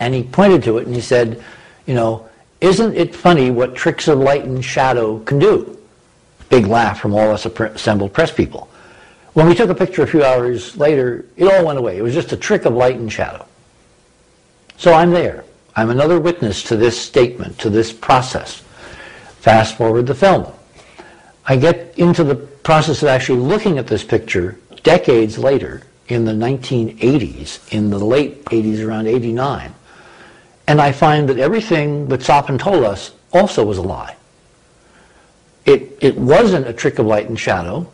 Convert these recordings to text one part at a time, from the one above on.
And he pointed to it and he said, you know, isn't it funny what tricks of light and shadow can do? Big laugh from all us assembled press people. When we took a picture a few hours later, it all went away. It was just a trick of light and shadow. So I'm there. I'm another witness to this statement, to this process. Fast forward the film. I get into the process of actually looking at this picture decades later, in the 1980s, in the late 80s, around 89. And I find that everything that Soppen told us also was a lie. It wasn't a trick of light and shadow.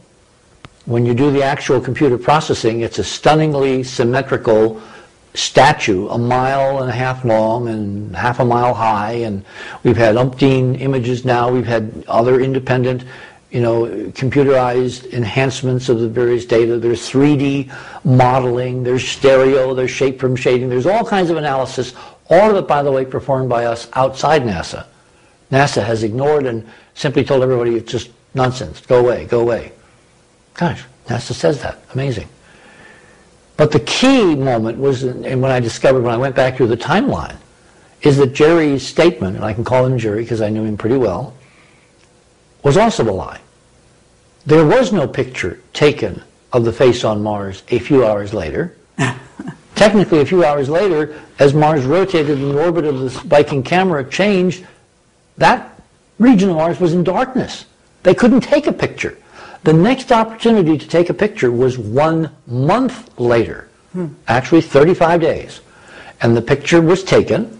When you do the actual computer processing, it's a stunningly symmetrical statue, 1.5 miles long and half a mile high, and we've had umpteen images now. We've had other independent, you know, computerized enhancements of the various data. There's 3D modeling, there's stereo, there's shape from shading, there's all kinds of analysis, all of it, by the way, performed by us outside NASA. NASA has ignored and simply told everybody it's just nonsense, go away, go away. Gosh, NASA says that, amazing. But the key moment was, and when I discovered, when I went back through the timeline, is that Jerry's statement, and I can call him Jerry because I knew him pretty well, was also a lie. There was no picture taken of the face on Mars a few hours later. Technically, a few hours later, as Mars rotated and the orbit of the Viking camera changed, that region of Mars was in darkness. They couldn't take a picture. The next opportunity to take a picture was 1 month later, actually 35 days. And the picture was taken,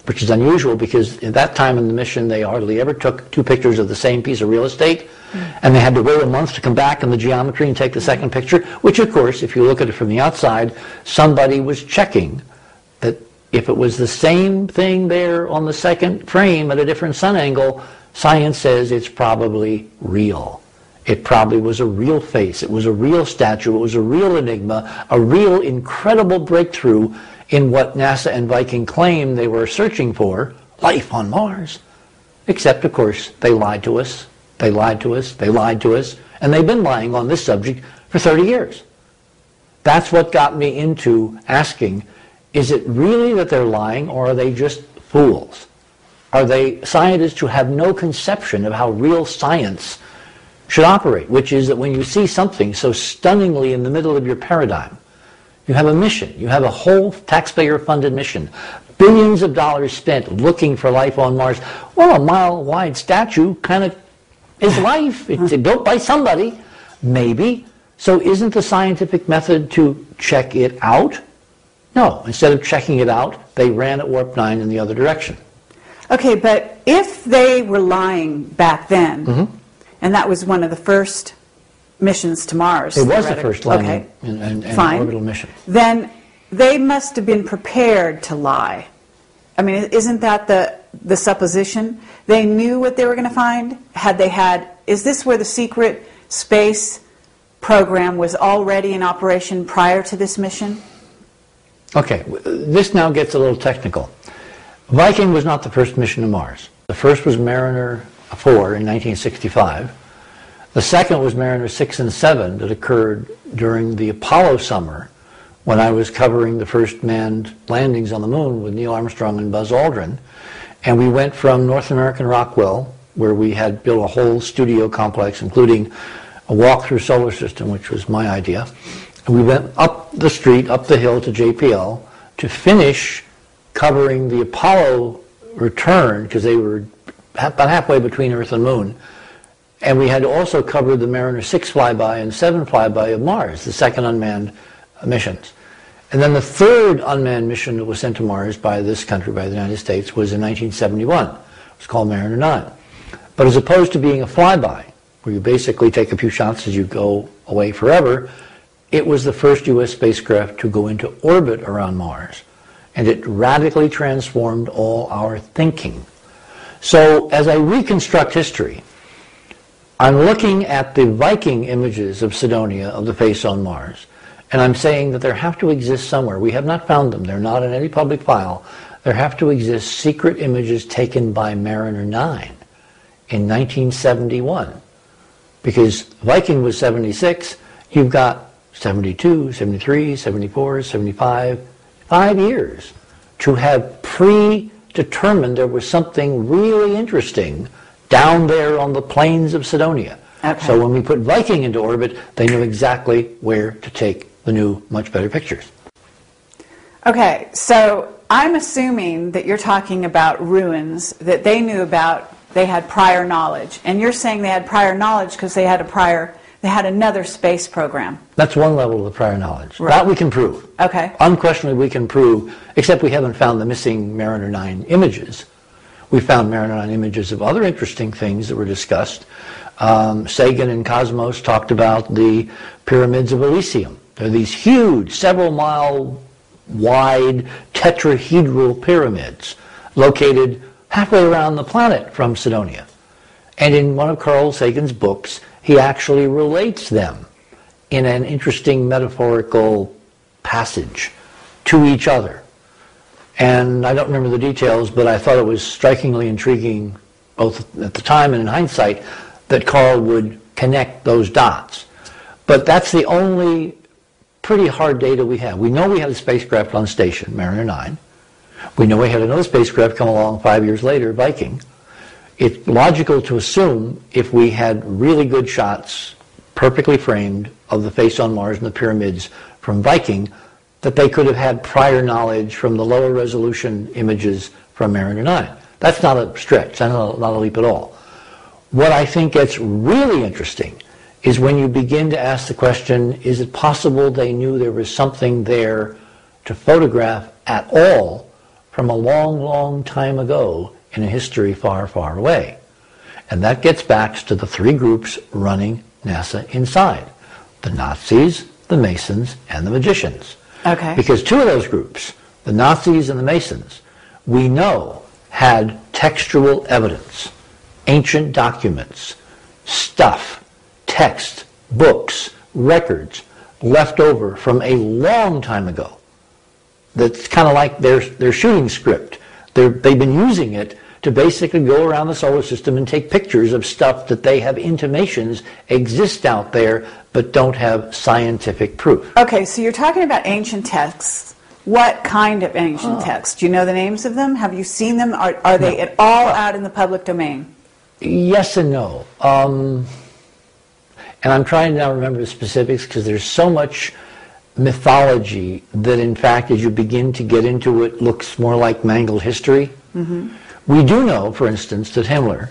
which is unusual because at that time in the mission they hardly ever took 2 pictures of the same piece of real estate, and they had to wait a month to come back in the geometry and take the second picture, which of course, if you look at it from the outside, somebody was checking that if it was the same thing there on the second frame at a different sun angle, science says it's probably real. It probably was a real face. It was a real statue. It was a real enigma, a real incredible breakthrough in what NASA and Viking claimed they were searching for, life on Mars. Except, of course, they lied to us. They lied to us. They lied to us. And they've been lying on this subject for 30 years. That's what got me into asking, is it really that they're lying, or are they just fools? Are they scientists who have no conception of how real science should operate, which is that when you see something so stunningly in the middle of your paradigm, you have a mission, you have a whole taxpayer-funded mission, billions of dollars spent looking for life on Mars. Well, a mile-wide statue kind of is life. It's built by somebody, maybe. So isn't the scientific method to check it out? No, instead of checking it out, they ran at warp 9 in the other direction. Okay, but if they were lying back then, and that was one of the first missions to Mars. It was the first landing and orbital mission. Then they must have been prepared to lie. I mean, isn't that the supposition? They knew what they were going to find? Is this where the secret space program was already in operation prior to this mission? Okay, this now gets a little technical. Viking was not the first mission to Mars. The first was Mariner 4 in 1965. The second was Mariner 6 and 7 that occurred during the Apollo summer when I was covering the first manned landings on the moon with Neil Armstrong and Buzz Aldrin. And we went from North American Rockwell, where we had built a whole studio complex, including a walk-through solar system, which was my idea. And we went up the street, up the hill to JPL to finish covering the Apollo return, because they were about halfway between Earth and Moon. And we had also covered the Mariner 6 flyby and 7 flyby of Mars, the second unmanned missions. And then the third unmanned mission that was sent to Mars by this country, by the United States, was in 1971. It was called Mariner 9. But as opposed to being a flyby, where you basically take a few shots as you go away forever, it was the first U.S. spacecraft to go into orbit around Mars. And it radically transformed all our thinking. So as I reconstruct history, I'm looking at the Viking images of Cydonia, of the face on Mars, and I'm saying that there have to exist somewhere. We have not found them. They're not in any public file. There have to exist secret images taken by Mariner 9 in 1971. Because Viking was 76, you've got 72, 73, 74, 75, 5 years to have predetermined there was something really interesting down there on the plains of Cydonia. Okay. So when we put Viking into orbit, they knew exactly where to take the new, much better pictures. Okay, so I'm assuming that you're talking about ruins that they knew about, they had prior knowledge. And you're saying they had prior knowledge because they had another space program. That's one level of the prior knowledge. Right. That we can prove. Okay. Unquestionably we can prove, except we haven't found the missing Mariner 9 images. We found Mariner 9 images of other interesting things that were discussed. Sagan and Cosmos talked about the pyramids of Elysium. They're these huge, several-mile wide tetrahedral pyramids located halfway around the planet from Cydonia. And in one of Carl Sagan's books, he actually relates them in an interesting metaphorical passage to each other. And I don't remember the details, but I thought it was strikingly intriguing, both at the time and in hindsight, that Carl would connect those dots. But that's the only pretty hard data we have. We know we had a spacecraft on station, Mariner 9. We know we had another spacecraft come along 5 years later, Viking. It's logical to assume if we had really good shots, perfectly framed, of the face on Mars and the pyramids from Viking, that they could have had prior knowledge from the lower resolution images from Mariner 9. That's not a stretch, that's not a leap at all. What I think gets really interesting is when you begin to ask the question, is it possible they knew there was something there to photograph at all from a long, long time ago in a history far, far away? And that gets back to the three groups running NASA inside: the Nazis, the Masons, and the magicians. Okay. Because two of those groups, the Nazis and the Masons, we know had textual evidence, ancient documents, stuff, text, books, records left over from a long time ago. That's kind of like their shooting script. They've been using it to basically go around the solar system and take pictures of stuff that they have intimations exist out there but don't have scientific proof. Okay, so you're talking about ancient texts. What kind of ancient texts? Do you know the names of them? Have you seen them? Are they at all out in the public domain? Yes and no. And I'm trying to now remember the specifics because there's so much mythology that, in fact, as you begin to get into it, looks more like mangled history. Mm-hmm. We do know, for instance, that Himmler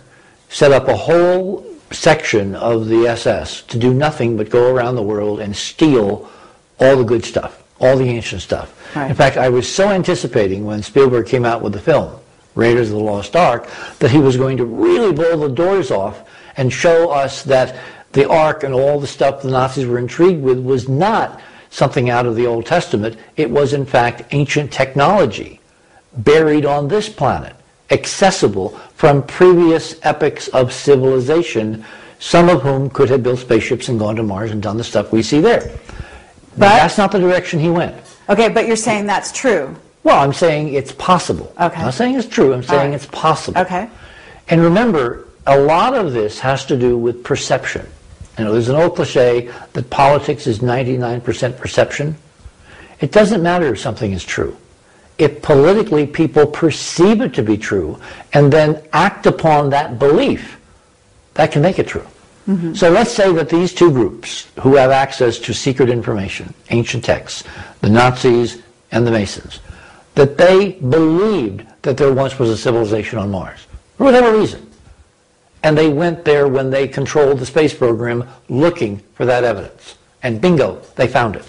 set up a whole section of the SS to do nothing but go around the world and steal all the good stuff, all the ancient stuff. Right. In fact, I was so anticipating when Spielberg came out with the film, Raiders of the Lost Ark, that he was going to really blow the doors off and show us that the Ark and all the stuff the Nazis were intrigued with was not something out of the Old Testament. It was, in fact, ancient technology buried on this planet, accessible from previous epochs of civilization, some of whom could have built spaceships and gone to Mars and done the stuff we see there. But that's not the direction he went. Okay, but you're saying that's true. Well, I'm saying it's possible. Okay. I'm not saying it's true, I'm saying it's possible. Okay. And remember, a lot of this has to do with perception. You know, there's an old cliche that politics is 99% perception. It doesn't matter if something is true. If politically people perceive it to be true and then act upon that belief, that can make it true. Mm-hmm. So let's say that these two groups who have access to secret information, ancient texts, the Nazis and the Masons, that they believed that there once was a civilization on Mars, for whatever reason. And they went there when they controlled the space program looking for that evidence. And bingo, they found it.